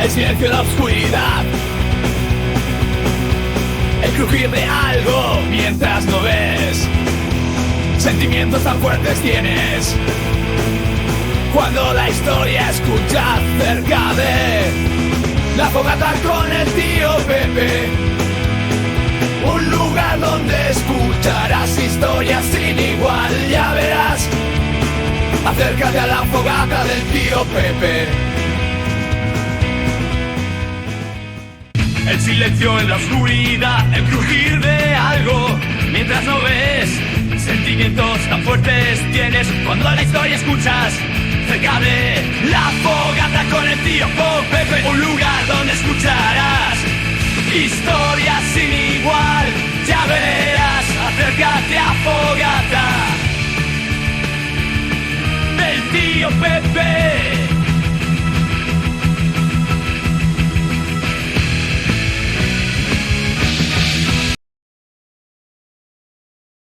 el silencio en la oscuridad, el crujir de algo mientras no ves. Sentimientos tan fuertes tienes cuando la historia escuchas cerca de la fogata con el tío Pepe. Un lugar donde escucharás historias sin igual, ya verás. Acércate a la fogata del tío Pepe. El silencio en la oscuridad, el crujir de algo mientras no ves. Sentimientos tan fuertes tienes cuando la historia escuchas cerca de la fogata con el tío Pepe. Un lugar donde escucharás historias sin igual, ya verás. Acércate a fogata del tío Pepe.